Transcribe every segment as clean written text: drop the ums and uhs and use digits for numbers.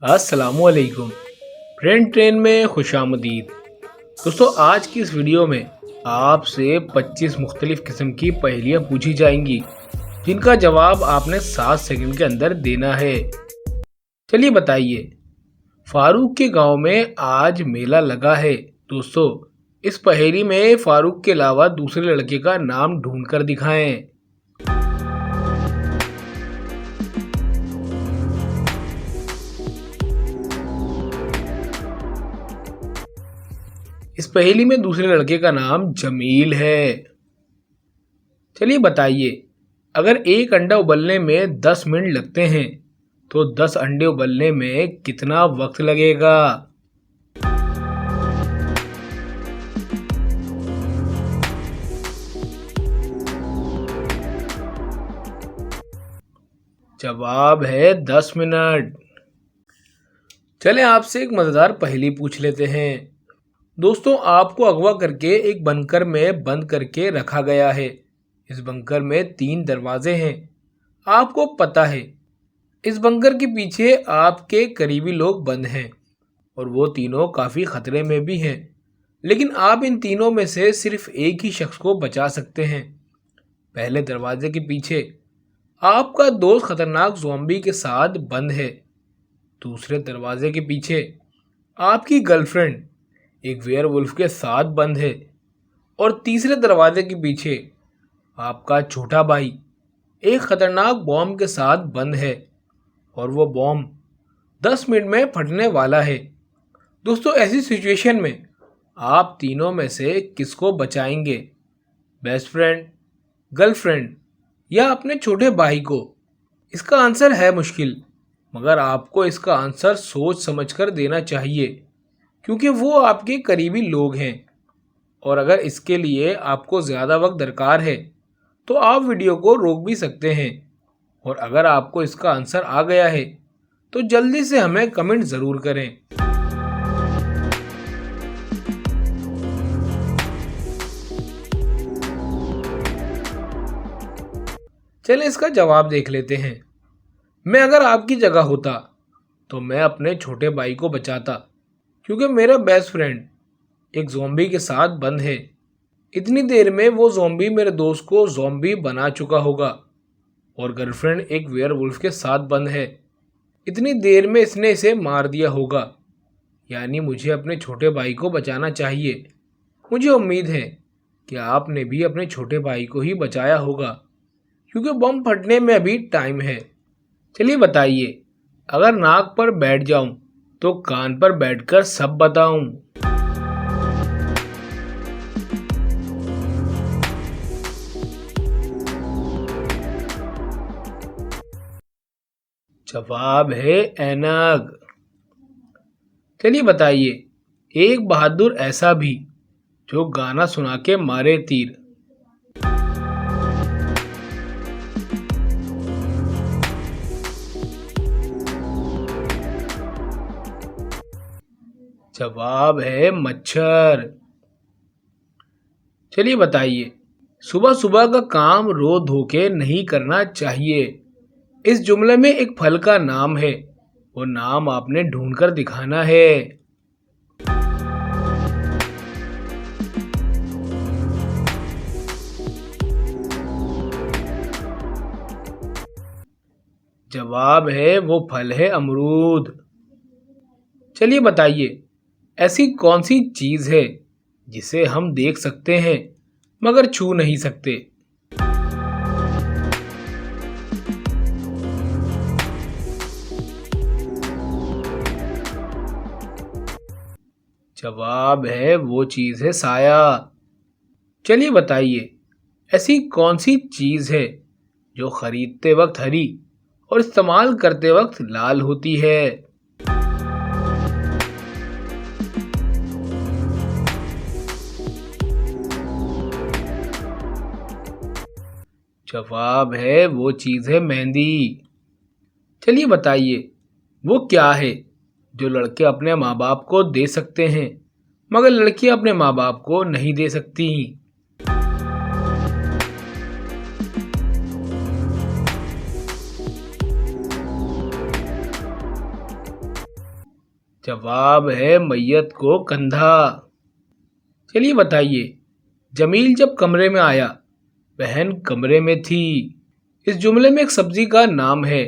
अस्सलामुअलैकुम। Friend train में खुशामदीद। दोस्तों, आज की इस वीडियो में आपसे 25 मुख्तलिफ किस्म की पहेलियाँ पूछी जाएंगी जिनका जवाब आपने 7 सेकंड के अंदर देना है। चलिए बताइए, फारूक के गांव में आज मेला लगा है। दोस्तों, इस पहेली में फारूक के अलावा दूसरे लड़के का नाम ढूंढ कर दिखाएं। इस पहेली में दूसरे लड़के का नाम जमील है। चलिए बताइए, अगर एक अंडा उबलने में 10 मिनट लगते हैं तो 10 अंडे उबलने में कितना वक्त लगेगा? जवाब है 10 मिनट। चले आपसे एक मजेदार पहेली पूछ लेते हैं। दोस्तों, आपको अगवा करके एक बंकर में बंद करके रखा गया है। इस बंकर में 3 दरवाजे हैं। आपको पता है इस बंकर के पीछे आपके करीबी लोग बंद हैं और वो तीनों काफ़ी खतरे में भी हैं। लेकिन आप इन तीनों में से सिर्फ एक ही शख्स को बचा सकते हैं। पहले दरवाजे के पीछे आपका दोस्त खतरनाक ज़ॉम्बी के साथ बंद है। दूसरे दरवाजे के पीछे आपकी गर्लफ्रेंड एक वेयरवुल्फ के साथ बंद है। और तीसरे दरवाजे के पीछे आपका छोटा भाई एक खतरनाक बॉम्ब के साथ बंद है और वो बॉम्ब 10 मिनट में फटने वाला है। दोस्तों, ऐसी सिचुएशन में आप तीनों में से किसको बचाएंगे? बेस्ट फ्रेंड, गर्लफ्रेंड या अपने छोटे भाई को? इसका आंसर है मुश्किल, मगर आपको इसका आंसर सोच समझकर देना चाहिए क्योंकि वो आपके करीबी लोग हैं। और अगर इसके लिए आपको ज़्यादा वक्त दरकार है तो आप वीडियो को रोक भी सकते हैं। और अगर आपको इसका आंसर आ गया है तो जल्दी से हमें कमेंट ज़रूर करें। चलिए इसका जवाब देख लेते हैं। मैं अगर आपकी जगह होता तो मैं अपने छोटे भाई को बचाता क्योंकि मेरा बेस्ट फ्रेंड एक ज़ॉम्बी के साथ बंद है। इतनी देर में वो ज़ॉम्बी मेरे दोस्त को ज़ॉम्बी बना चुका होगा और गर्लफ्रेंड एक वेयरवुल्फ के साथ बंद है। इतनी देर में इसने इसे मार दिया होगा। यानी मुझे अपने छोटे भाई को बचाना चाहिए। मुझे उम्मीद है कि आपने भी अपने छोटे भाई को ही बचाया होगा क्योंकि बम फटने में अभी टाइम है। चलिए बताइए, अगर नाक पर बैठ जाऊं तो कान पर बैठकर सब बताऊं? जवाब है ऐनक। चलिए बताइए, एक बहादुर ऐसा भी जो गाना सुना के मारे तीर? जवाब है मच्छर। चलिए बताइए, सुबह सुबह का काम रो धो के नहीं करना चाहिए। इस जुमले में एक फल का नाम है। वो नाम आपने ढूंढ कर दिखाना है। जवाब है वो फल है अमरूद। चलिए बताइए, ऐसी कौन सी चीज़ है जिसे हम देख सकते हैं मगर छू नहीं सकते? जवाब है वो चीज़ है साया। चलिए बताइए, ऐसी कौन सी चीज़ है जो खरीदते वक्त हरी और इस्तेमाल करते वक्त लाल होती है? जवाब है वो चीज़ है मेहंदी। चलिए बताइए, वो क्या है जो लड़के अपने माँ बाप को दे सकते हैं मगर लड़कियां अपने माँ बाप को नहीं दे सकती? जवाब है मैयत को कंधा। चलिए बताइए, जमील जब कमरे में आया, बहन कमरे में थी। इस जुमले में एक सब्जी का नाम है,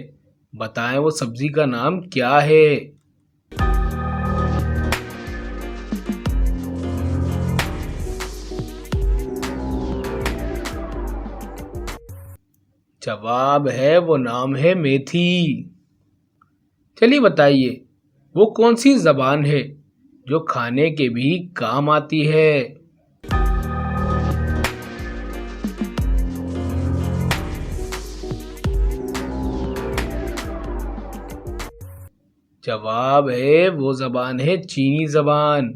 बताएं वो सब्जी का नाम क्या है। जवाब है वो नाम है मेथी। चलिए बताइए, वो कौन सी जबान है जो खाने के भी काम आती है। जवाब है वो जबान है चीनी जबान।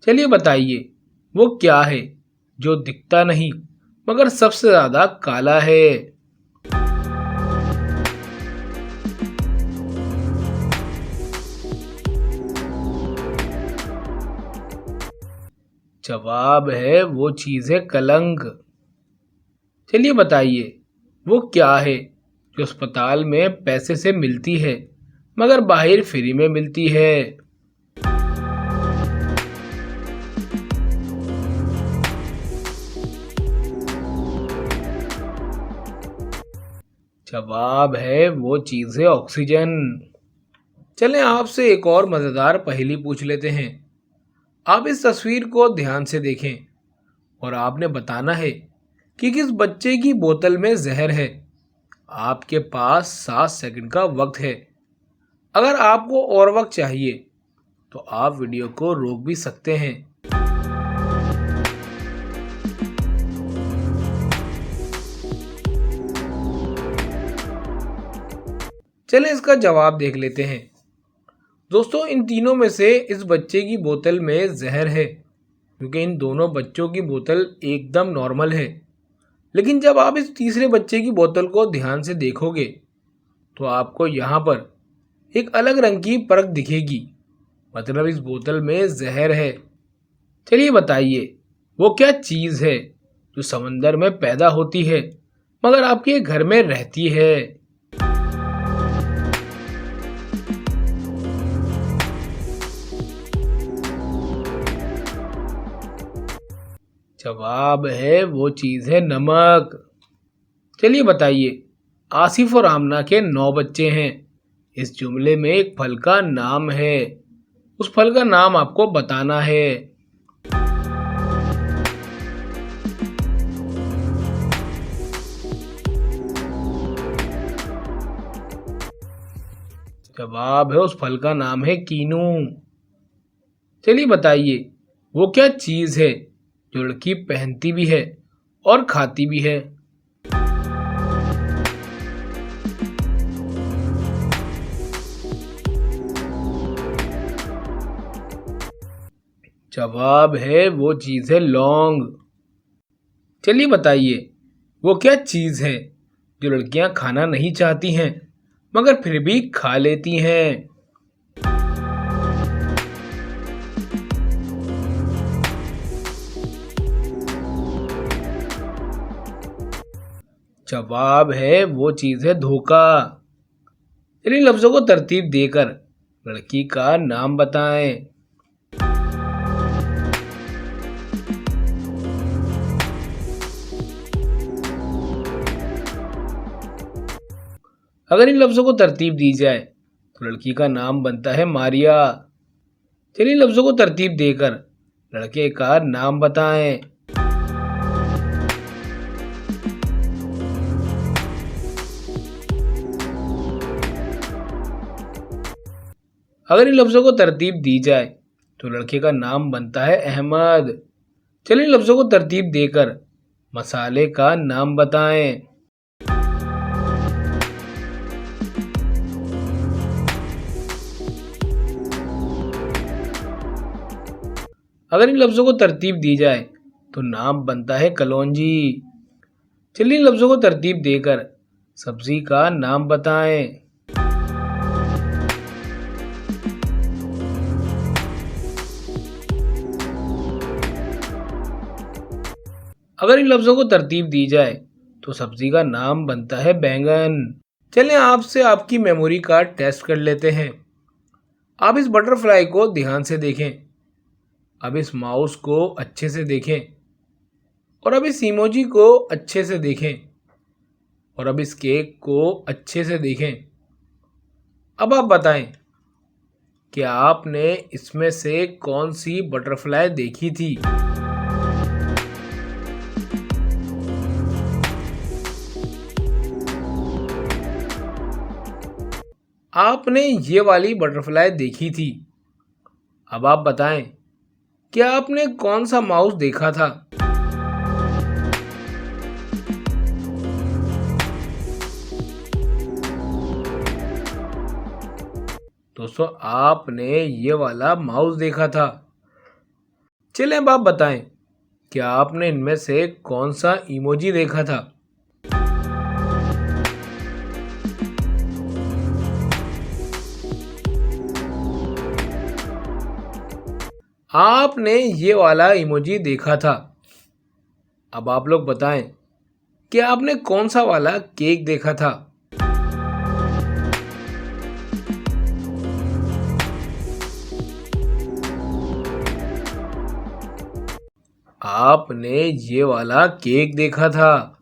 चलिए बताइए, वो क्या है जो दिखता नहीं मगर सबसे ज्यादा काला है। जवाब है वो चीज है कलंक। चलिए बताइए, वो क्या है जो अस्पताल में पैसे से मिलती है मगर बाहर फ्री में मिलती है। जवाब है वो चीज है ऑक्सीजन। चलें आपसे एक और मजेदार पहेली पूछ लेते हैं। आप इस तस्वीर को ध्यान से देखें और आपने बताना है कि किस बच्चे की बोतल में जहर है। आपके पास 7 सेकंड का वक्त है। अगर आपको और वक्त चाहिए तो आप वीडियो को रोक भी सकते हैं। चलें इसका जवाब देख लेते हैं। दोस्तों, इन तीनों में से इस बच्चे की बोतल में जहर है, क्योंकि इन दोनों बच्चों की बोतल एकदम नॉर्मल है। लेकिन जब आप इस तीसरे बच्चे की बोतल को ध्यान से देखोगे तो आपको यहाँ पर एक अलग रंग की परत दिखेगी, मतलब इस बोतल में जहर है। चलिए बताइए, वो क्या चीज़ है जो समंदर में पैदा होती है मगर आपके घर में रहती है। जवाब है वो चीज़ है नमक। चलिए बताइए, आसिफ और आमना के 9 बच्चे हैं। इस जुमले में एक फल का नाम है, उस फल का नाम आपको बताना है। जवाब है उस फल का नाम है कीनू। चलिए बताइए, वो क्या चीज़ है जो लड़की पहनती भी है और खाती भी है। जवाब है वो चीज़ है लौंग। चलिए बताइए, वो क्या चीज़ है जो लड़कियां खाना नहीं चाहती हैं मगर फिर भी खा लेती हैं। जवाब है वो चीज़ है धोखा। चलिए लफ्ज़ों को तरतीब देकर लड़की का नाम बताएं। अगर इन लफ्ज़ों को तरतीब दी जाए तो लड़की का नाम बनता है मारिया। चलिए लफ्ज़ों को तरतीब देकर लड़के का नाम बताएं। अगर इन लफ्ज़ों को तरतीब दी जाए तो लड़के का नाम बनता है अहमद। चलिए लफ्ज़ों को तरतीब देकर मसाले का नाम बताएं। अगर इन लफ्ज़ों को तरतीब दी जाए तो नाम बनता है कलौंजी। चलिए इन लफ्ज़ों को तरतीब देकर सब्जी का नाम बताएं। अगर इन लफ्ज़ों को तरतीब दी जाए तो सब्जी का नाम बनता है बैंगन। चलें आपसे आपकी मेमोरी का टेस्ट कर लेते हैं। आप इस बटरफ्लाई को ध्यान से देखें। अब इस माउस को अच्छे से देखें और अब इस इमोजी को अच्छे से देखें और अब इस केक को अच्छे से देखें। अब आप बताएं कि आपने इसमें से कौन सी बटरफ्लाई देखी थी। आपने ये वाली बटरफ्लाई देखी थी। अब आप बताएं कि आपने कौन सा माउस देखा था। दोस्तों आपने ये वाला माउस देखा था। चलिए अब आप बताएं कि आपने इनमें से कौन सा इमोजी देखा था। आपने ये वाला इमोजी देखा था। अब आप लोग बताएं कि आपने कौन सा वाला केक देखा था। आपने ये वाला केक देखा था।